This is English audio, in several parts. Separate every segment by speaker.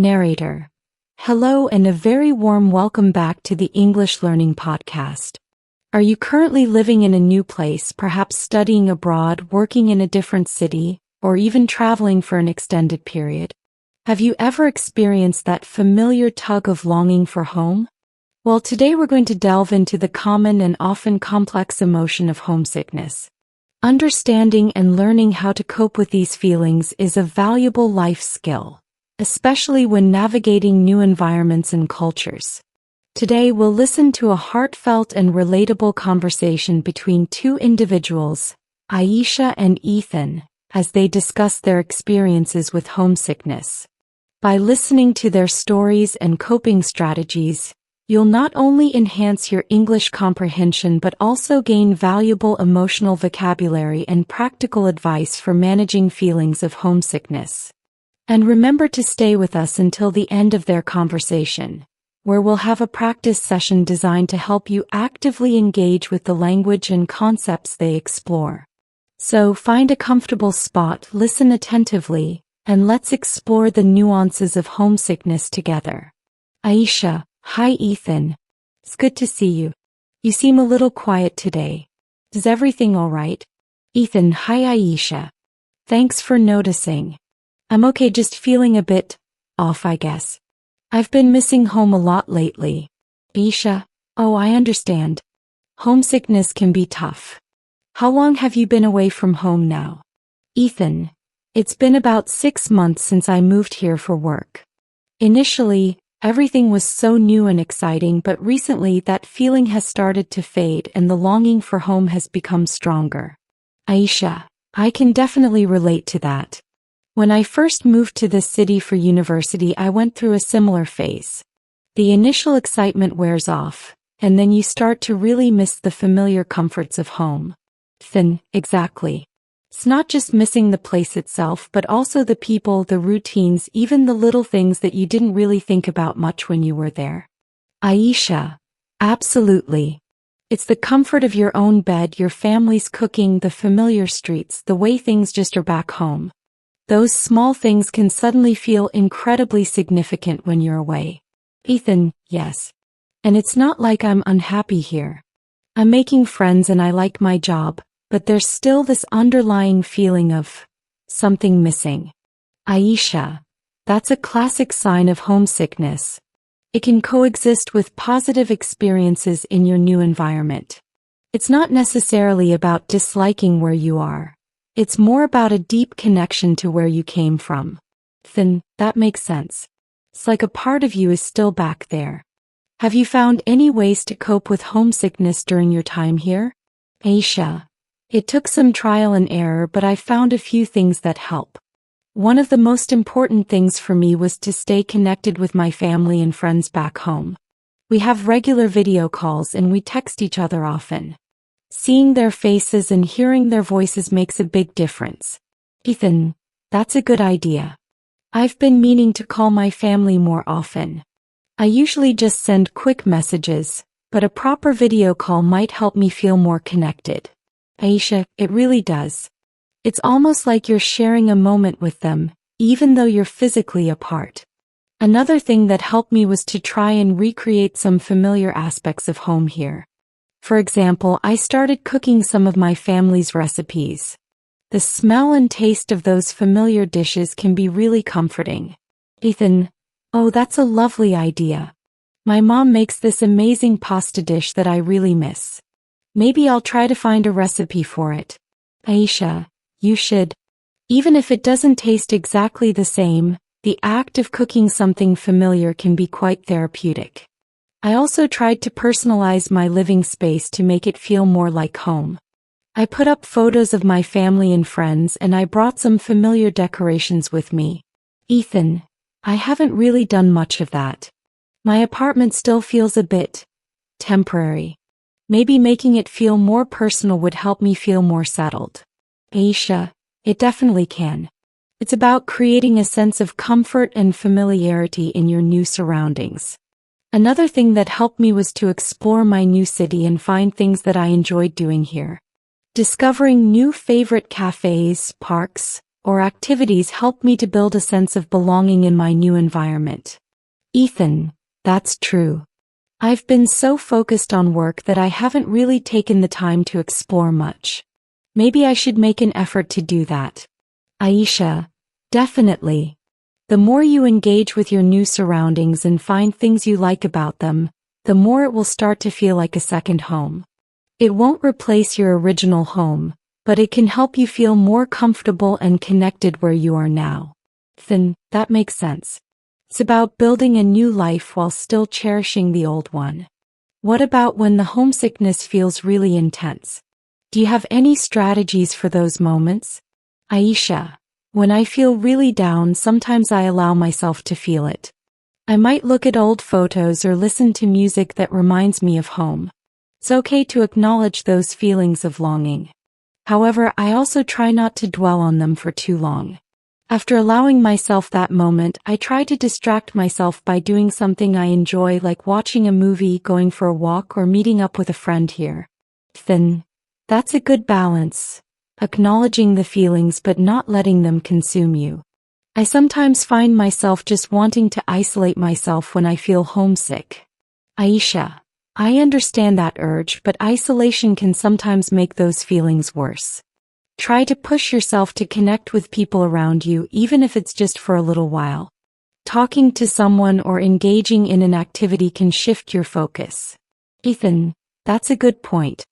Speaker 1: Narrator. Hello and a very warm welcome back to the English Learning Podcast. Are you currently living in a new place, perhaps studying abroad, working in a different city, or even traveling for an extended period? Have you ever experienced that familiar tug of longing for home? Well, today we're going to delve into the common and often complex emotion of homesickness. Understanding and learning how to cope with these feelings is a valuable life skill, especially when navigating new environments and cultures. Today we'll listen to a heartfelt and relatable conversation between two individuals, Aisha and Ethan, as they discuss their experiences with homesickness. By listening to their stories and coping strategies, you'll not only enhance your English comprehension but also gain valuable emotional vocabulary and practical advice for managing feelings of homesickness. And remember to stay with us until the end of their conversation, where we'll have a practice session designed to help you actively engage with the language and concepts they explore. So find a comfortable spot, listen attentively, and let's explore the nuances of homesickness together. Aisha. Hi Ethan. It's good to see you. You seem a little quiet today. Is everything all right? Ethan. Hi Aisha. Thanks for noticing. I'm okay, just feeling a bit off, I guess. I've been missing home a lot lately. Aisha. Oh, I understand. Homesickness can be tough. How long have you been away from home now? Ethan. It's been about 6 months since I moved here for work. Initially, everything was so new and exciting, but recently that feeling has started to fade and the longing for home has become stronger. Aisha. I can definitely relate to that. When I first moved to this city for university, I went through a similar phase. The initial excitement wears off, and then you start to really miss the familiar comforts of home. Exactly. It's not just missing the place itself, but also the people, the routines, even the little things that you didn't really think about much when you were there. Aisha. Absolutely. It's the comfort of your own bed, your family's cooking, the familiar streets, the way things just are back home. Those small things can suddenly feel incredibly significant when you're away. Ethan. Yes. And it's not like I'm unhappy here. I'm making friends and I like my job, but there's still this underlying feeling of something missing. Aisha. That's a classic sign of homesickness. It can coexist with positive experiences in your new environment. It's not necessarily about disliking where you are. It's more about a deep connection to where you came from. That makes sense. It's like a part of you is still back there. Have you found any ways to cope with homesickness during your time here? Aisha. It took some trial and error, but I found a few things that help. One of the most important things for me was to stay connected with my family and friends back home. We have regular video calls and we text each other often. Seeing their faces and hearing their voices makes a big difference. Ethan. That's a good idea. I've been meaning to call my family more often. I usually just send quick messages, but a proper video call might help me feel more connected. Aisha. It really does. It's almost like you're sharing a moment with them, even though you're physically apart. Another thing that helped me was to try and recreate some familiar aspects of home here. For example, I started cooking some of my family's recipes. The smell and taste of those familiar dishes can be really comforting. Ethan. Oh, that's a lovely idea. My mom makes this amazing pasta dish that I really miss. Maybe I'll try to find a recipe for it. Aisha. You should. Even if it doesn't taste exactly the same, the act of cooking something familiar can be quite therapeutic. I also tried to personalize my living space to make it feel more like home. I put up photos of my family and friends and I brought some familiar decorations with me. Ethan. I haven't really done much of that. My apartment still feels a bit temporary. Maybe making it feel more personal would help me feel more settled. Aisha. It definitely can. It's about creating a sense of comfort and familiarity in your new surroundings. Another thing that helped me was to explore my new city and find things that I enjoyed doing here. Discovering new favorite cafes, parks, or activities help me to build a sense of belonging in my new environment. Ethan, that's true. I've been so focused on work that I haven't really taken the time to explore much. Maybe I should make an effort to do that. Aisha, definitely. The more you engage with your new surroundings and find things you like about them, the more it will start to feel like a second home. It won't replace your original home, but it can help you feel more comfortable and connected where you are now. Then, that makes sense. It's about building a new life while still cherishing the old one. What about when the homesickness feels really intense? Do you have any strategies for those moments? Aisha, when I feel really down, sometimes I allow myself to feel it. I might look at old photos or listen to music that reminds me of home. It's okay to acknowledge those feelings of longing. However, I also try not to dwell on them for too long. After allowing myself that moment, I try to distract myself by doing something I enjoy, like watching a movie, going for a walk, or meeting up with a friend here. Then, that's a good balance, acknowledging the feelings but not letting them consume you. I sometimes find myself just wanting to isolate myself when I feel homesick. Aisha, I understand that urge, but isolation can sometimes make those feelings worse. Try to push yourself to connect with people around you, even if it's just for a little while. Talking to someone or engaging in an activity can shift your focus. Ethan, that's a good point.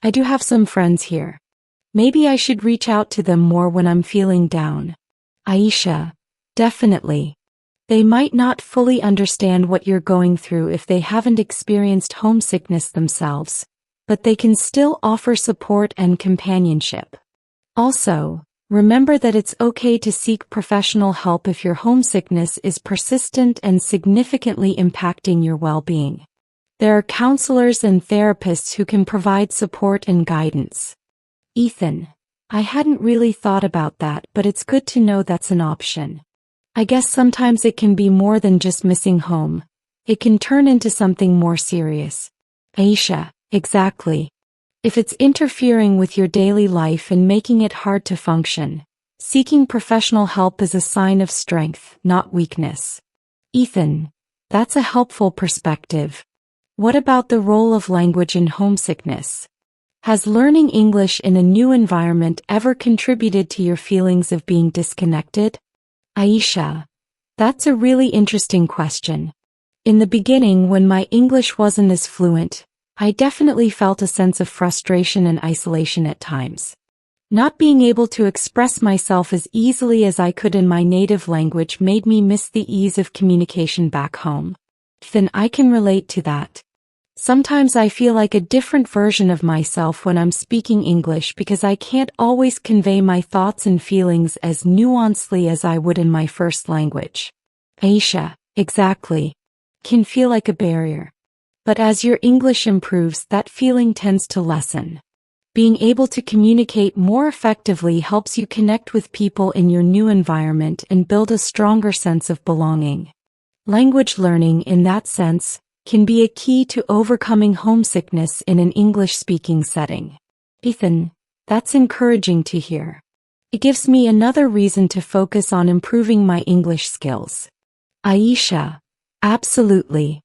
Speaker 1: I do have some friends here. Maybe I should reach out to them more when I'm feeling down. Aisha, definitely. They might not fully understand what you're going through if they haven't experienced homesickness themselves, but they can still offer support and companionship. Also, remember that it's okay to seek professional help if your homesickness is persistent and significantly impacting your well-being. There are counselors and therapists who can provide support and guidance. Ethan, I hadn't really thought about that, but it's good to know that's an option. I guess sometimes it can be more than just missing home. It can turn into something more serious. Aisha, exactly. If it's interfering with your daily life and making it hard to function, seeking professional help is a sign of strength, not weakness. Ethan, that's a helpful perspective. What about the role of language in homesickness? Has learning English in a new environment ever contributed to your feelings of being disconnected? Aisha, that's a really interesting question. In the beginning, when my English wasn't as fluent, I definitely felt a sense of frustration and isolation at times. Not being able to express myself as easily as I could in my native language made me miss the ease of communication back home. Then I can relate to that. Sometimes I feel like a different version of myself when I'm speaking English because I can't always convey my thoughts and feelings as nuancedly as I would in my first language. Aisha, exactly. Can feel like a barrier. But as your English improves, that feeling tends to lessen. Being able to communicate more effectively helps you connect with people in your new environment and build a stronger sense of belonging. Language learning, in that sense, can be a key to overcoming homesickness in an English-speaking setting. Ethan, that's encouraging to hear. It gives me another reason to focus on improving my English skills. Aisha, absolutely.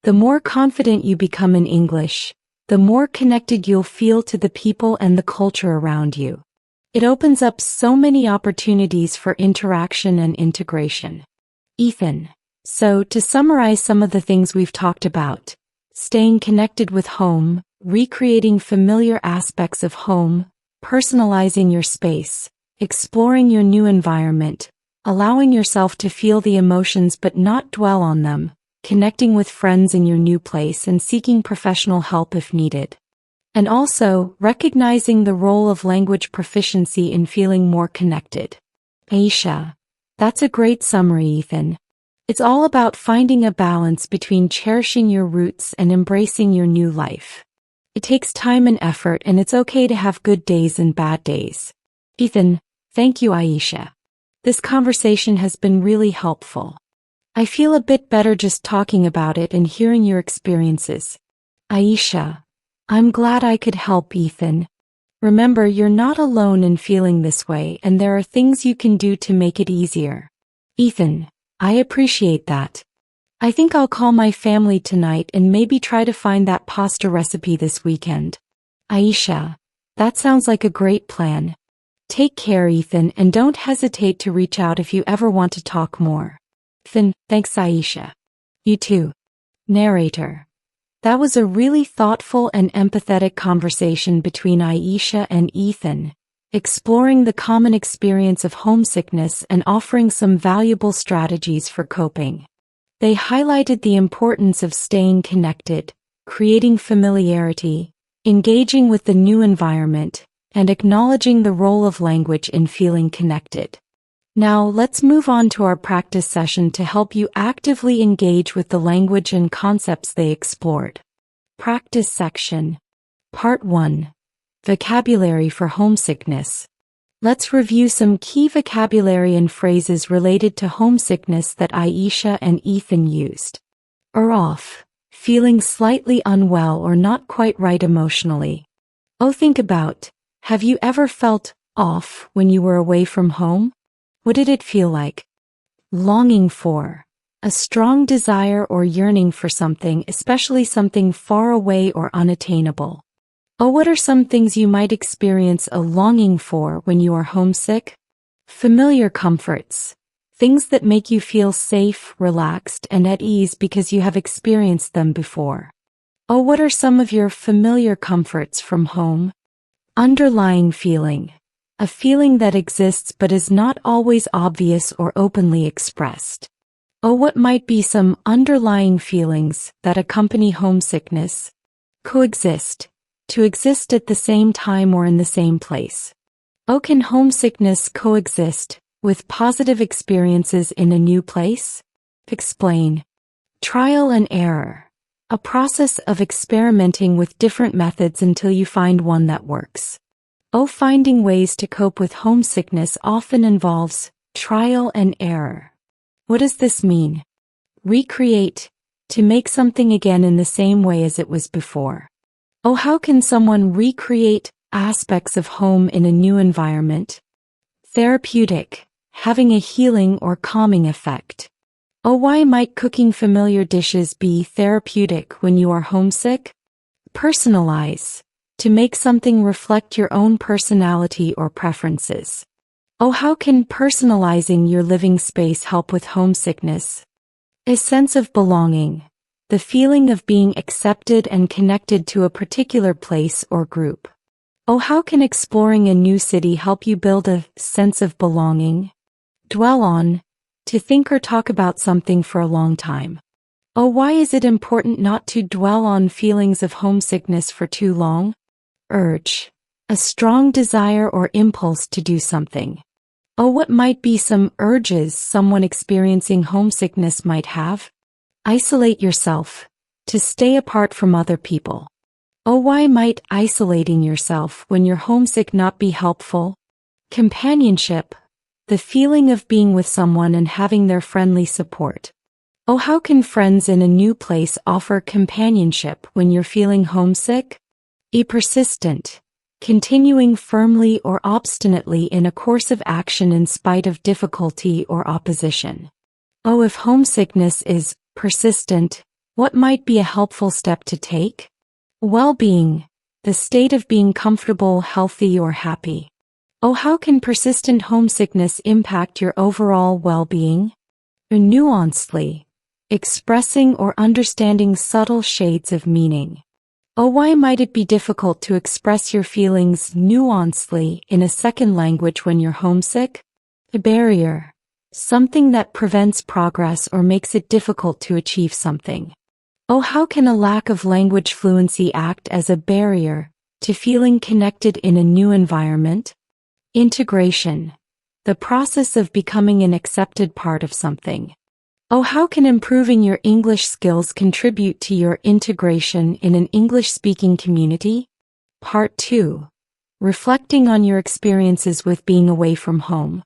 Speaker 1: The more confident you become in English, the more connected you'll feel to the people and the culture around you. It opens up so many opportunities for interaction and integration. Ethan, so to summarize some of the things we've talked about, staying connected with home, recreating familiar aspects of home, personalizing your space, exploring your new environment, allowing yourself to feel the emotions but not dwell on them, connecting with friends in your new place and seeking professional help if needed. And also, recognizing the role of language proficiency in feeling more connected. Aisha, that's a great summary, Ethan. It's all about finding a balance between cherishing your roots and embracing your new life. It takes time and effort, and it's okay to have good days and bad days. Ethan, thank you, Aisha. This conversation has been really helpful. I feel a bit better just talking about it and hearing your experiences. Aisha, I'm glad I could help, Ethan. Remember, you're not alone in feeling this way, and there are things you can do to make it easier. Ethan, I appreciate that. I think I'll call my family tonight and maybe try to find that pasta recipe this weekend. Aisha, that sounds like a great plan. Take care, Ethan, and don't hesitate to reach out if you ever want to talk more. Ethan, thanks, Aisha. You too. Narrator. That was a really thoughtful and empathetic conversation between Aisha and Ethan, exploring the common experience of homesickness and offering some valuable strategies for coping. They highlighted the importance of staying connected, creating familiarity, engaging with the new environment, and acknowledging the role of language in feeling connected. Now, let's move on to our practice session to help you actively engage with the language and concepts they explored. Practice section. Part 1. Vocabulary for homesickness. Let's review some key vocabulary and phrases related to homesickness that Aisha and Ethan used. Off. Feeling slightly unwell or not quite right emotionally. Think about, have you ever felt off when you were away from home? What did it feel like? Longing for. A strong desire or yearning for something, especially something far away or unattainable. What are some things you might experience a longing for when you are homesick? Familiar comforts. Things that make you feel safe, relaxed, and at ease because you have experienced them before. What are some of your familiar comforts from home? Underlying feeling. A feeling that exists but is not always obvious or openly expressed. What might be some underlying feelings that accompany homesickness? Coexist. To exist at the same time or in the same place. Can homesickness coexist with positive experiences in a new place? Explain. Trial and error. A process of experimenting with different methods until you find one that works. Finding ways to cope with homesickness often involves trial and error. What does this mean? Recreate. To make something again in the same way as it was before. How can someone recreate aspects of home in a new environment? Therapeutic. Having a healing or calming effect. Why might cooking familiar dishes be therapeutic when you are homesick? Personalize. To make something reflect your own personality or preferences. How can personalizing your living space help with homesickness? A sense of belonging. The feeling of being accepted and connected to a particular place or group. How can exploring a new city help you build a sense of belonging? Dwell on. To think or talk about something for a long time. Why is it important not to dwell on feelings of homesickness for too long? Urge. A strong desire or impulse to do something. What might be some urges someone experiencing homesickness might have? Isolate yourself. To stay apart from other people. Why might isolating yourself when you're homesick not be helpful? Companionship. The feeling of being with someone and having their friendly support. How can friends in a new place offer companionship when you're feeling homesick? Persistent. Continuing firmly or obstinately in a course of action in spite of difficulty or opposition. If homesickness is persistent, what might be a helpful step to take? Well-being. The state of being comfortable, healthy, or happy. How can persistent homesickness impact your overall well-being? Nuancedly. Expressing or understanding subtle shades of meaning. Why might it be difficult to express your feelings nuancedly in a second language when you're homesick? A barrier. Something that prevents progress or makes it difficult to achieve something. How can a lack of language fluency act as a barrier to feeling connected in a new environment? Integration. The process of becoming an accepted part of something. How can improving your English skills contribute to your integration in an English-speaking community? Part 2. Reflecting on your experiences with being away from home.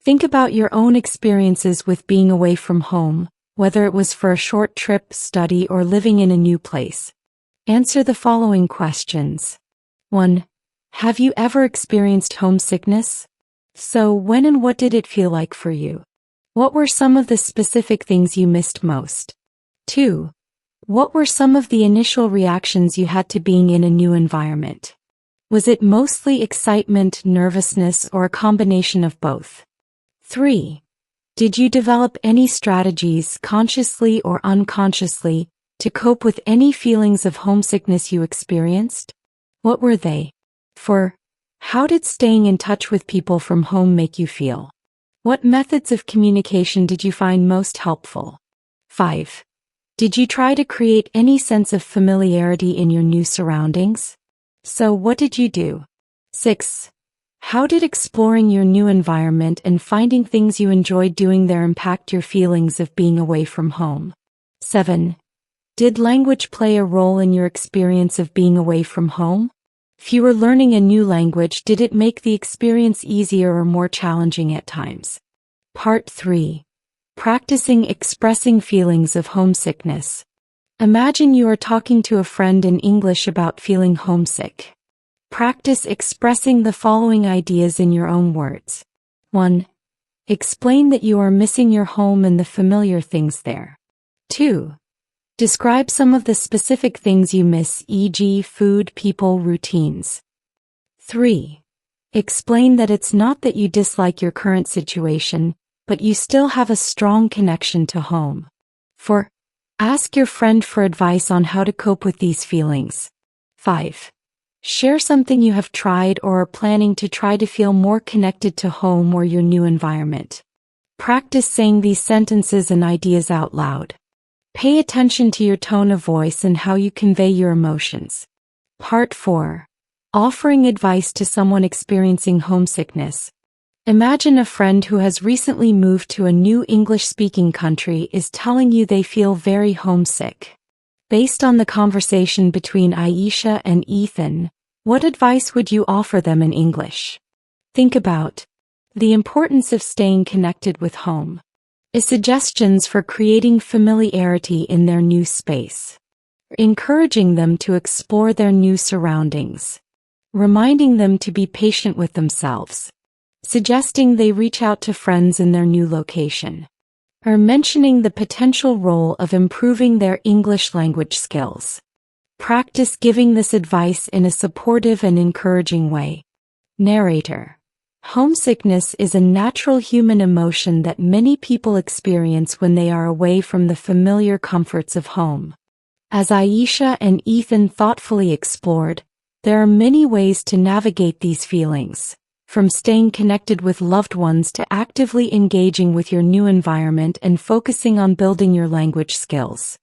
Speaker 1: Think about your own experiences with being away from home, whether it was for a short trip, study, or living in a new place. Answer the following questions. 1. Have you ever experienced homesickness? So when and what did it feel like for you? What were some of the specific things you missed most? 2. What were some of the initial reactions you had to being in a new environment? Was it mostly excitement, nervousness, or a combination of both? 3. Did you develop any strategies, consciously or unconsciously, to cope with any feelings of homesickness you experienced? What were they? 4. How did staying in touch with people from home make you feel? What methods of communication did you find most helpful? 5. Did you try to create any sense of familiarity in your new surroundings? So what did you do? 6. How did exploring your new environment and finding things you enjoyed doing there impact your feelings of being away from home? 7. Did language play a role in your experience of being away from home? If you were learning a new language, did it make the experience easier or more challenging at times? Part 3. Practicing expressing feelings of homesickness. Imagine you are talking to a friend in English about feeling homesick. Practice expressing the following ideas in your own words. 1. Explain that you are missing your home and the familiar things there. 2. Describe some of the specific things you miss, e.g., food, people, routines. 3. Explain that it's not that you dislike your current situation, but you still have a strong connection to home. 4. Ask your friend for advice on how to cope with these feelings. 5. Share something you have tried or are planning to try to feel more connected to home or your new environment. Practice saying these sentences and ideas out loud. Pay attention to your tone of voice and how you convey your emotions. Part 4. Offering advice to someone experiencing homesickness. Imagine a friend who has recently moved to a new English-speaking country is telling you they feel very homesick. Based on the conversation between Aisha and Ethan, what advice would you offer them in English? Think about the importance of staying connected with home. Suggestions for creating familiarity in their new space. Encouraging them to explore their new surroundings. Reminding them to be patient with themselves. Suggesting they reach out to friends in their new location. Or mentioning the potential role of improving their English language skills. Practice giving this advice in a supportive and encouraging way. Narrator. Homesickness is a natural human emotion that many people experience when they are away from the familiar comforts of home. As Aisha and Ethan thoughtfully explored, there are many ways to navigate these feelings, from staying connected with loved ones to actively engaging with your new environment and focusing on building your language skills.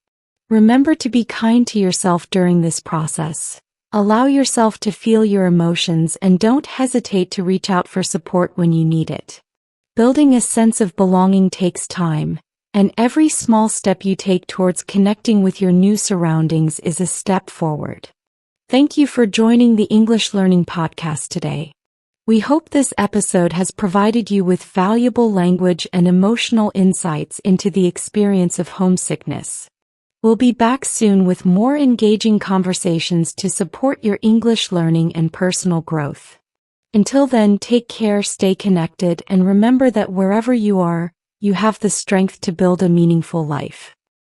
Speaker 1: Remember to be kind to yourself during this process. Allow yourself to feel your emotions and don't hesitate to reach out for support when you need it. Building a sense of belonging takes time, and every small step you take towards connecting with your new surroundings is a step forward. Thank you for joining the English Learning Podcast today. We hope this episode has provided you with valuable language and emotional insights into the experience of homesickness. We'll be back soon with more engaging conversations to support your English learning and personal growth. Until then, take care, stay connected, and remember that wherever you are, you have the strength to build a meaningful life.